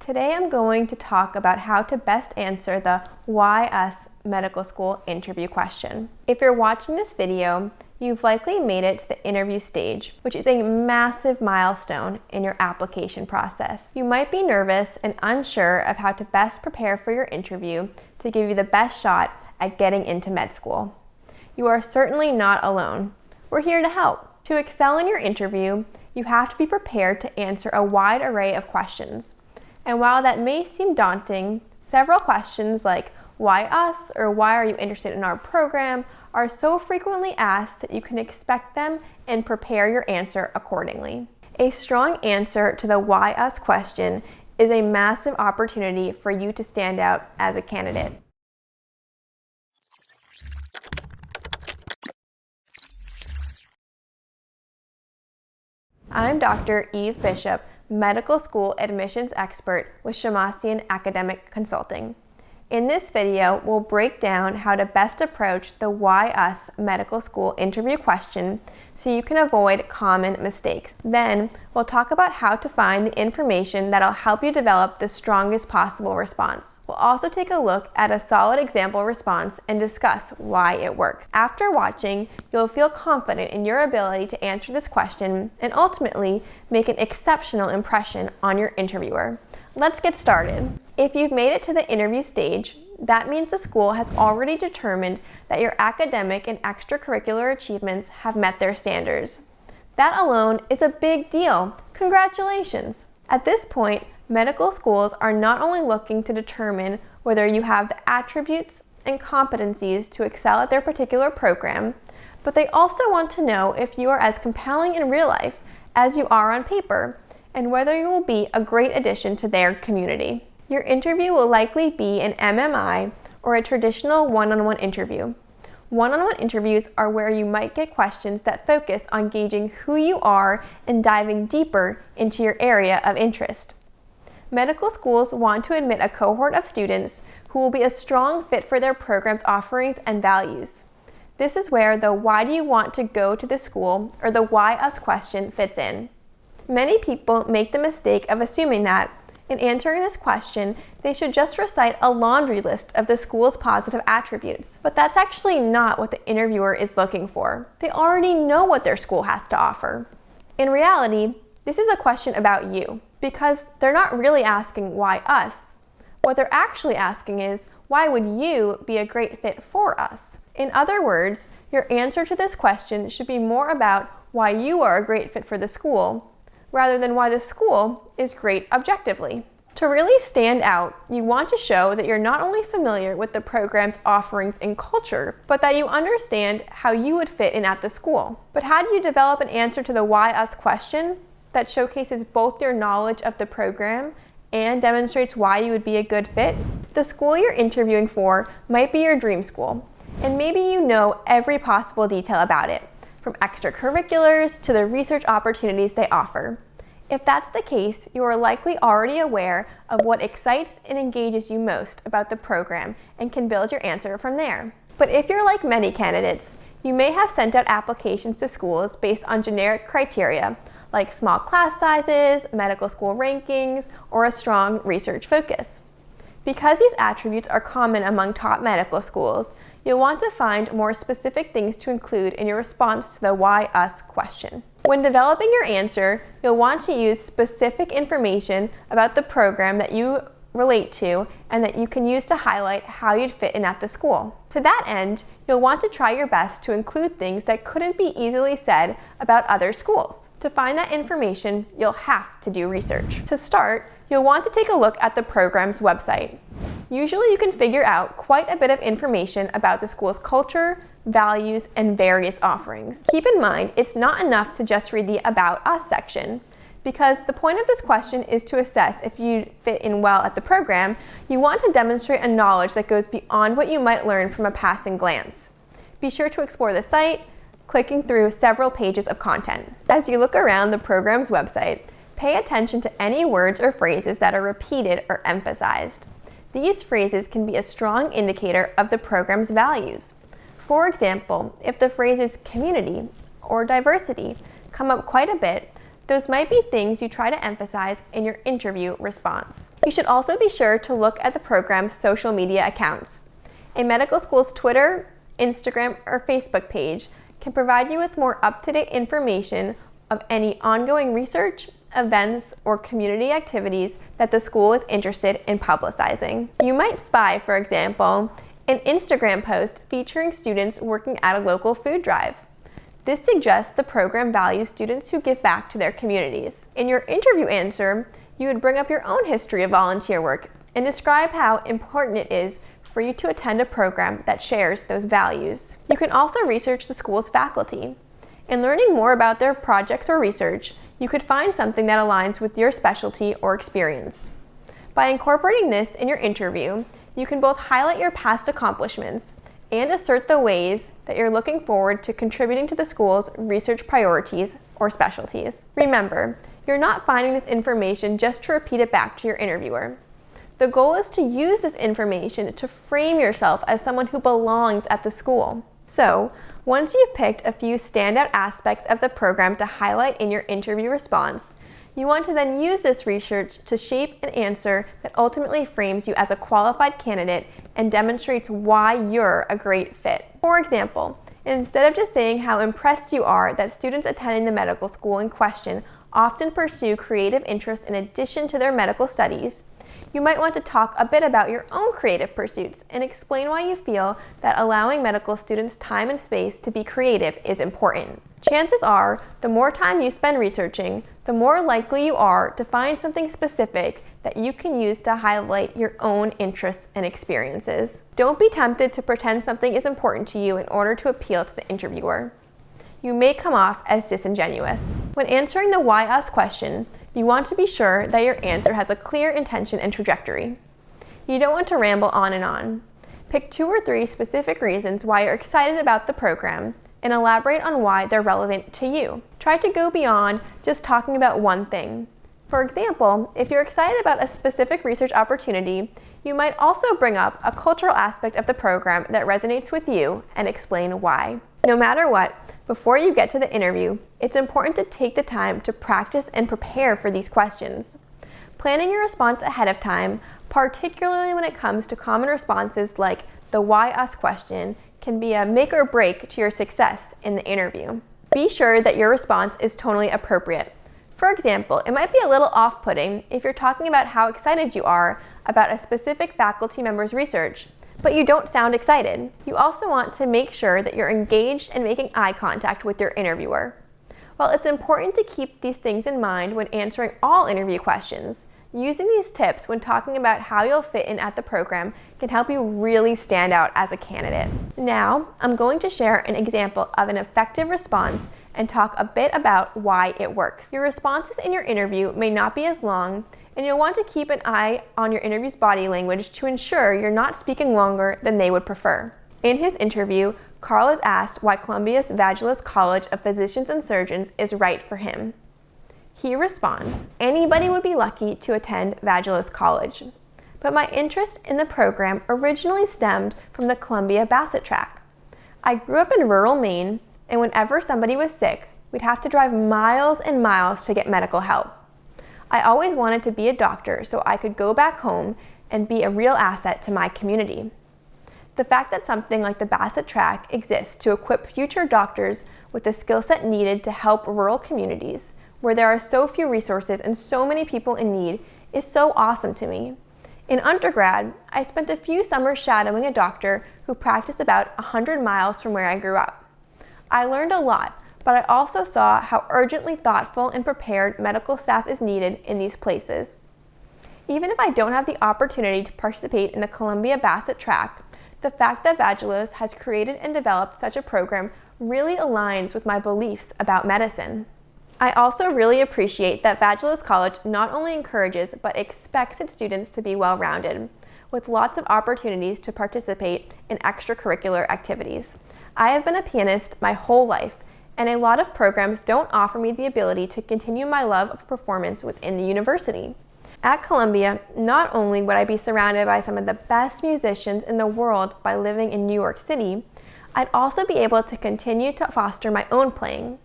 Today I'm going to talk about how to best answer the "Why us?" medical school interview question. If you're watching this video, you've likely made it to the interview stage, which is a massive milestone in your application process. You might be nervous and unsure of how to best prepare for your interview to give you the best shot at getting into med school. You are certainly not alone. We're here to help. To excel in your interview, you have to be prepared to answer a wide array of questions. And while that may seem daunting, several questions like "Why us?" or "Why are you interested in our program?" are so frequently asked that you can expect them and prepare your answer accordingly. A strong answer to the "Why us?" question is a massive opportunity for you to stand out as a candidate. I'm Dr. Eve Bishop, medical school admissions expert with Shemmassian Academic Consulting. In this video, we'll break down how to best approach the "Why us?" medical school interview question so you can avoid common mistakes. Then, we'll talk about how to find the information that'll help you develop the strongest possible response. We'll also take a look at a solid example response and discuss why it works. After watching, you'll feel confident in your ability to answer this question and ultimately make an exceptional impression on your interviewer. Let's get started. If you've made it to the interview stage, that means the school has already determined that your academic and extracurricular achievements have met their standards. That alone is a big deal. Congratulations! At this point, medical schools are not only looking to determine whether you have the attributes and competencies to excel at their particular program, but they also want to know if you are as compelling in real life as you are on paper, and whether you will be a great addition to their community. Your interview will likely be an MMI or a traditional one-on-one interview. One-on-one interviews are where you might get questions that focus on gauging who you are and diving deeper into your area of interest. Medical schools want to admit a cohort of students who will be a strong fit for their program's offerings and values. This is where the "Why do you want to go to this school?" or the "Why us?" question fits in. Many people make the mistake of assuming that, in answering this question, they should just recite a laundry list of the school's positive attributes. But that's actually not what the interviewer is looking for. They already know what their school has to offer. In reality, this is a question about you, because they're not really asking "Why us?" What they're actually asking is, "Why would you be a great fit for us?" In other words, your answer to this question should be more about why you are a great fit for the school, rather than why the school is great objectively. To really stand out, you want to show that you're not only familiar with the program's offerings and culture, but that you understand how you would fit in at the school. But how do you develop an answer to the "Why us?" question that showcases both your knowledge of the program and demonstrates why you would be a good fit? The school you're interviewing for might be your dream school, and maybe you know every possible detail about it, from extracurriculars to the research opportunities they offer. If that's the case, you are likely already aware of what excites and engages you most about the program and can build your answer from there. But if you're like many candidates, you may have sent out applications to schools based on generic criteria like small class sizes, medical school rankings, or a strong research focus. Because these attributes are common among top medical schools, you'll want to find more specific things to include in your response to the "Why us?" question. When developing your answer, you'll want to use specific information about the program that you relate to and that you can use to highlight how you'd fit in at the school. To that end, you'll want to try your best to include things that couldn't be easily said about other schools. To find that information, you'll have to do research. To start, you'll want to take a look at the program's website. Usually you can figure out quite a bit of information about the school's culture, values, and various offerings. Keep in mind, it's not enough to just read the "About Us" section. Because the point of this question is to assess if you fit in well at the program, you want to demonstrate a knowledge that goes beyond what you might learn from a passing glance. Be sure to explore the site, clicking through several pages of content. As you look around the program's website, pay attention to any words or phrases that are repeated or emphasized. These phrases can be a strong indicator of the program's values. For example, if the phrases "community" or "diversity" come up quite a bit, Those might be things you try to emphasize in your interview response. You should also be sure to look at the program's social media accounts. A medical school's Twitter, Instagram, or Facebook page can provide you with more up-to-date information of any ongoing research, events, or community activities that the school is interested in publicizing. You might spy, for example, an Instagram post featuring students working at a local food drive. This suggests the program values students who give back to their communities. In your interview answer, you would bring up your own history of volunteer work and describe how important it is for you to attend a program that shares those values. You can also research the school's faculty. In learning more about their projects or research, you could find something that aligns with your specialty or experience. By incorporating this in your interview, you can both highlight your past accomplishments and assert the ways that you're looking forward to contributing to the school's research priorities or specialties. Remember, you're not finding this information just to repeat it back to your interviewer. The goal is to use this information to frame yourself as someone who belongs at the school. So, once you've picked a few standout aspects of the program to highlight in your interview response, you want to then use this research to shape an answer that ultimately frames you as a qualified candidate and demonstrates why you're a great fit. For example, instead of just saying how impressed you are that students attending the medical school in question often pursue creative interests in addition to their medical studies, you might want to talk a bit about your own creative pursuits and explain why you feel that allowing medical students time and space to be creative is important. Chances are, the more time you spend researching, the more likely you are to find something specific that you can use to highlight your own interests and experiences. Don't be tempted to pretend something is important to you in order to appeal to the interviewer. You may come off as disingenuous. When answering the why us question, you want to be sure that your answer has a clear intention and trajectory. You don't want to ramble on and on. Pick 2 or 3 specific reasons why you're excited about the program and elaborate on why they're relevant to you. Try to go beyond just talking about one thing. For example, if you're excited about a specific research opportunity, you might also bring up a cultural aspect of the program that resonates with you and explain why. No matter what, before you get to the interview, it's important to take the time to practice and prepare for these questions. Planning your response ahead of time, particularly when it comes to common responses like the why us question, can be a make or break to your success in the interview. Be sure that your response is tonally appropriate. For example, it might be a little off-putting if you're talking about how excited you are about a specific faculty member's research, but you don't sound excited. You also want to make sure that you're engaged and making eye contact with your interviewer. While it's important to keep these things in mind when answering all interview questions, using these tips when talking about how you'll fit in at the program can help you really stand out as a candidate. Now, I'm going to share an example of an effective response and talk a bit about why it works. Your responses in your interview may not be as long, and you'll want to keep an eye on your interview's body language to ensure you're not speaking longer than they would prefer. In his interview, Carl is asked why Columbia's Vagelos College of Physicians and Surgeons is right for him. He responds, "Anybody would be lucky to attend Vagelos College, but my interest in the program originally stemmed from the Columbia Bassett Track. I grew up in rural Maine, and whenever somebody was sick, we'd have to drive miles and miles to get medical help. I always wanted to be a doctor so I could go back home and be a real asset to my community. The fact that something like the Bassett Track exists to equip future doctors with the skill set needed to help rural communities, where there are so few resources and so many people in need, is so awesome to me. In undergrad, I spent a few summers shadowing a doctor who practiced about 100 miles from where I grew up. I learned a lot, but I also saw how urgently thoughtful and prepared medical staff is needed in these places. Even if I don't have the opportunity to participate in the Columbia Bassett Track, the fact that Vagelos has created and developed such a program really aligns with my beliefs about medicine. I also really appreciate that Vagelos College not only encourages but expects its students to be well-rounded, with lots of opportunities to participate in extracurricular activities. I have been a pianist my whole life, and a lot of programs don't offer me the ability to continue my love of performance within the university. At Columbia, not only would I be surrounded by some of the best musicians in the world by living in New York City, I'd also be able to continue to foster my own playing.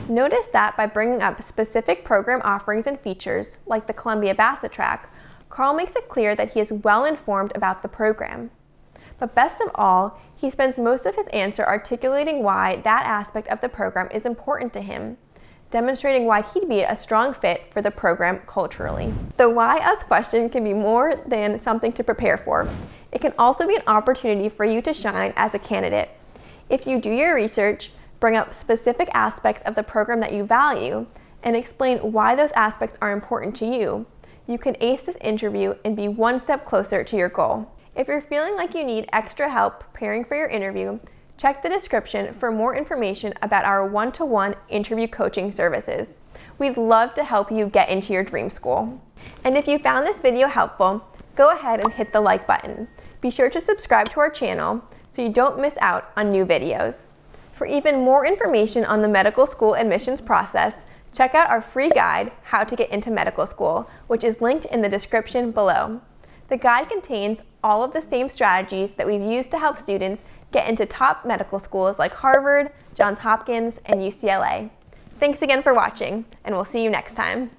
Notice that by bringing up specific program offerings and features, like the Columbia Bassett Track, Carl makes it clear that he is well informed about the program. But best of all, he spends most of his answer articulating why that aspect of the program is important to him, demonstrating why he'd be a strong fit for the program culturally. The why us question can be more than something to prepare for. It can also be an opportunity for you to shine as a candidate. If you do your research, bring up specific aspects of the program that you value, and explain why those aspects are important to you, you can ace this interview and be one step closer to your goal. If you're feeling like you need extra help preparing for your interview, check the description for more information about our one-to-one interview coaching services. We'd love to help you get into your dream school. And if you found this video helpful, go ahead and hit the like button. Be sure to subscribe to our channel so you don't miss out on new videos. For even more information on the medical school admissions process, check out our free guide, How to Get into Medical School, which is linked in the description below. The guide contains all of the same strategies that we've used to help students get into top medical schools like Harvard, Johns Hopkins, and UCLA. Thanks again for watching, and we'll see you next time.